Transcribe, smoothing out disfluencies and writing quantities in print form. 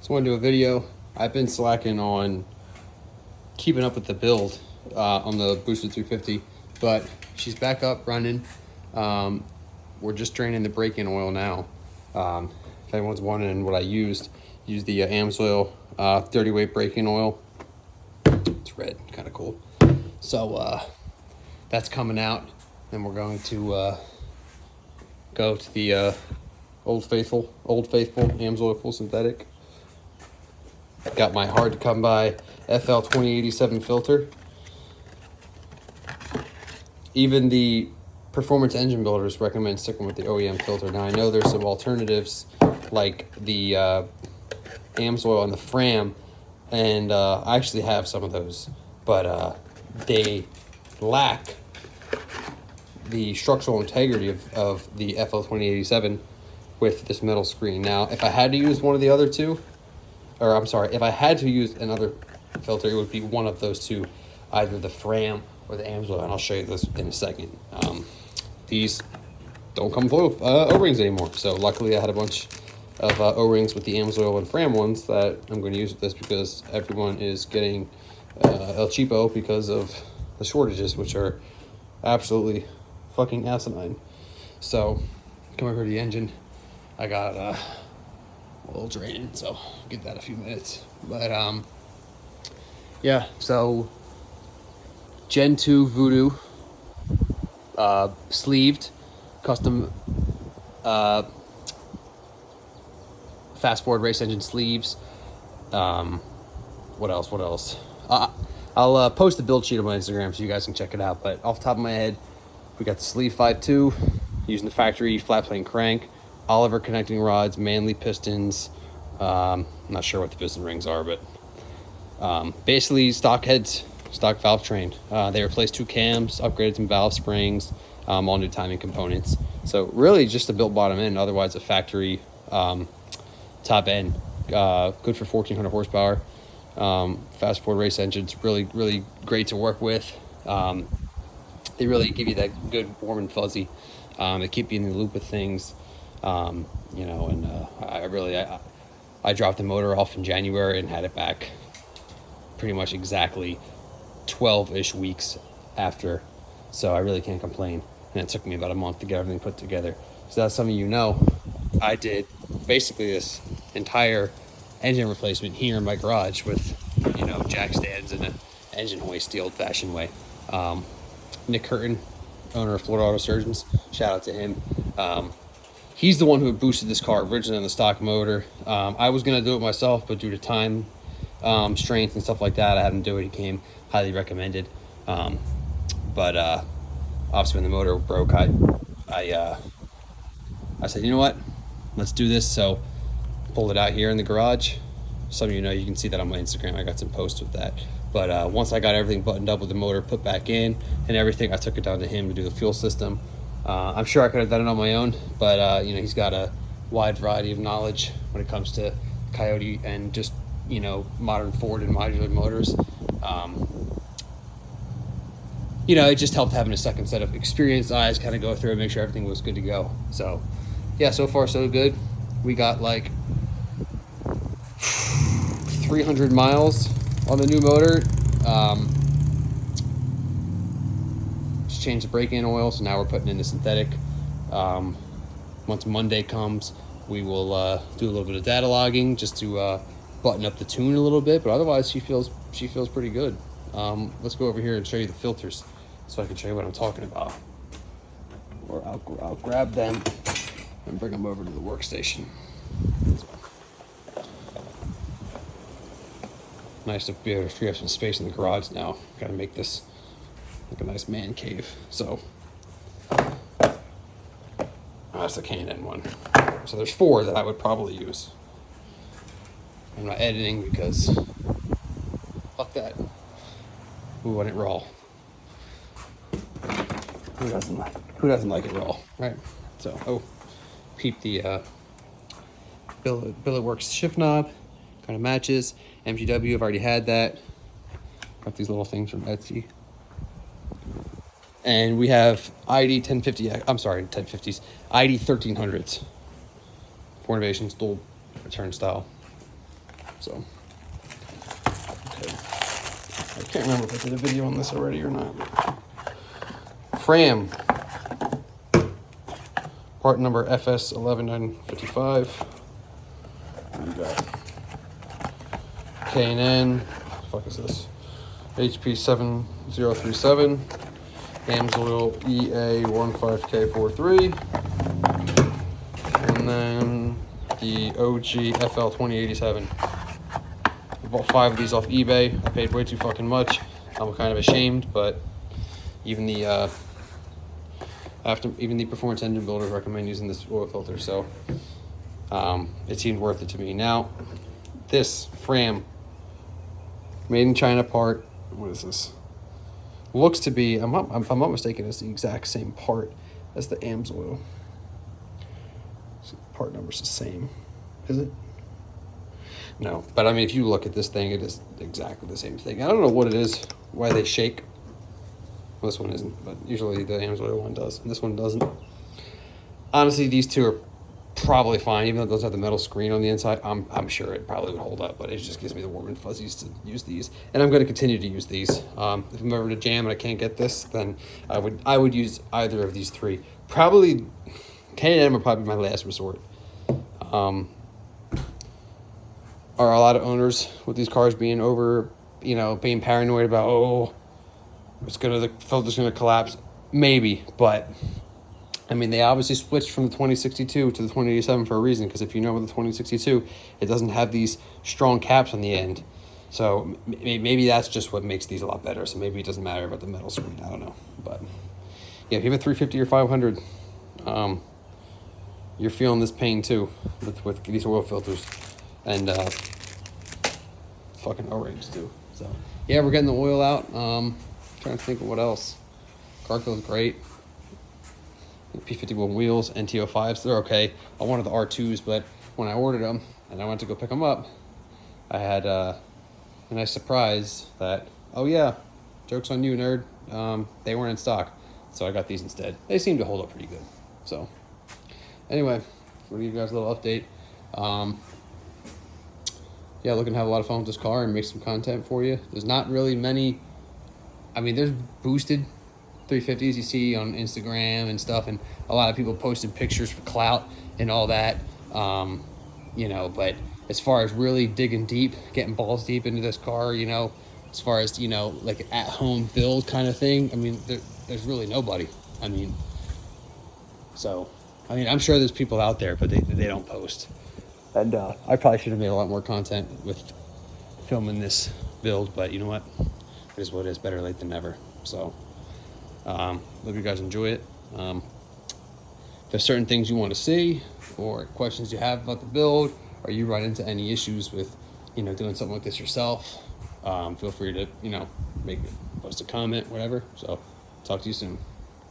Just want to do a video. I've been slacking on keeping up with the build on the Boosted 350, but she's back up running. We're just draining the brake-in oil now. If anyone's wondering what I used the AMSOIL 30 weight brake-in oil. It's red, kind of cool. So that's coming out, and we're going to go to the Old Faithful AMSOIL full synthetic. Got my hard to come by FL 2087 filter. Even the performance engine builders recommend sticking with the OEM filter. Now I know there's some alternatives like the AMSOIL and the Fram, and I actually have some of those, but they lack the structural integrity of the FL 2087 with this metal screen. Now, if I had to use one of the other two, or I'm sorry, if I had to use another filter, it would be one of those two, either the Fram or the AMSOIL, and I'll show you this in a second. These don't come with O-rings anymore, so luckily I had a bunch of O-rings with the AMSOIL and Fram ones that I'm going to use with this, because everyone is getting El Cheapo because of the shortages, which are absolutely fucking asinine. So, come over to the engine. I got a little drain, so I'll get that in a few minutes. But yeah, so Gen 2 Voodoo sleeved custom fast forward race engine sleeves. What else? I'll post the build sheet on my Instagram so you guys can check it out. But off the top of my head, we got the sleeve 5.2 using the factory flat plane crank, Oliver connecting rods, Manley pistons. I'm not sure what the piston rings are, but basically stock heads, stock valve train. They replaced 2 cams, upgraded some valve springs, all new timing components. So really just a built bottom end, otherwise a factory top end. Good for 1400 horsepower. Fast forward race engines, really great to work with. They really give you that good warm and fuzzy. They keep you in the loop with things. You know, and I dropped the motor off in January and had it back pretty much exactly 12-ish weeks after, so I really can't complain. And it took me about a month to get everything put together. So that's some of you know, I did basically this entire engine replacement here in my garage with, you know, jack stands and an engine hoist the old-fashioned way. Nick Curtin, owner of Florida Auto Surgeons, shout out to him. He's the one who had boosted this car originally on the stock motor. I was going to do it myself, but due to time strength and stuff like that, I had him do it. He came highly recommended. But obviously when the motor broke, I said, you know what, let's do this. So pulled it out here in the garage. Some of you know, you can see that on my Instagram. I got some posts with that. But once I got everything buttoned up with the motor put back in and everything, I took it down to him to do the fuel system. I'm sure I could have done it on my own, but you know, he's got a wide variety of knowledge when it comes to Coyote and just, you know, modern Ford and modular motors. You know, it just helped having a second set of experienced eyes kind of go through and make sure everything was good to go. So yeah, so far so good. We got like 300 miles on the new motor. Just changed the brake-in oil, so now we're putting in the synthetic. Once Monday comes, we will do a little bit of data logging just to button up the tune a little bit, but otherwise she feels pretty good. Let's go over here and show you the filters so I can show you what I'm talking about. Or I'll grab them and bring them over to the workstation. Nice to be able to free up some space in the garage now. Got to make this like a nice man cave. So that's the K&N one. So there's 4 that I would probably use. I'm not editing because fuck that. We want it raw. Who doesn't like it raw, right? So peep the Billet Works shift knob. Kind of matches. MGW, I've already had that. Got these little things from Etsy. And we have ID 1050, I'm sorry, 1050s, ID 1300s. 4 Innovations, dual return style. So, okay. I can't remember if I did a video on this already or not. Fram. Part number FS11955. We got K&N. What the fuck is this? HP7037. Amsoil EA15K43. And then the OG FL2087. I bought 5 of these off eBay. I paid way too fucking much. I'm kind of ashamed, but even the even the performance engine builders recommend using this oil filter, so it seemed worth it to me. Now, this Fram made in China part. What is this? Looks to be, if I'm not mistaken, it's the exact same part as the Amsoil. So part number's the same, is it? No, but I mean, if you look at this thing, it is exactly the same thing. I don't know what it is, why they shake. Well, this one isn't, but usually the Amsoil one does, and this one doesn't. Honestly, these two are probably fine, even though those have the metal screen on the inside. I'm sure it probably would hold up, but it just gives me the warm and fuzzies to use these, and I'm going to continue to use these. If I'm ever in a jam and I can't get this, then I would use either of these 3. Probably K&M would probably be my last resort. Are a lot of owners with these cars being being paranoid about, oh, the filter's gonna collapse? Maybe, but I mean, they obviously switched from the 2062 to the 2087 for a reason, because if you know with the 2062, it doesn't have these strong caps on the end. So maybe that's just what makes these a lot better. So maybe it doesn't matter about the metal screen. I don't know. But yeah, if you have a 350 or 500, you're feeling this pain too with these oil filters and fucking O-rings too. So yeah, we're getting the oil out. Trying to think of what else. Car feels great. P51 wheels, NT05s, they're okay. I wanted the R2s, but when I ordered them and I went to go pick them up, I had a nice surprise that, oh yeah, joke's on you, nerd. They weren't in stock, so I got these instead. They seem to hold up pretty good. So anyway, we'll give you guys a little update. Yeah, looking to have a lot of fun with this car and make some content for you. There's not really many. I mean, there's boosted 350s you see on Instagram and stuff, and a lot of people posted pictures for clout and all that. But as far as really digging deep, getting balls deep into this car, as far as, like at home build kind of thing, I mean, there's really nobody. I'm sure there's people out there, but they don't post. And I probably should have made a lot more content with filming this build, but you know what? It is what it is. Better late than never. So, hope you guys enjoy it. If there's certain things you want to see or questions you have about the build, or you run into any issues with, doing something like this yourself, feel free to, post a comment, whatever. So, talk to you soon.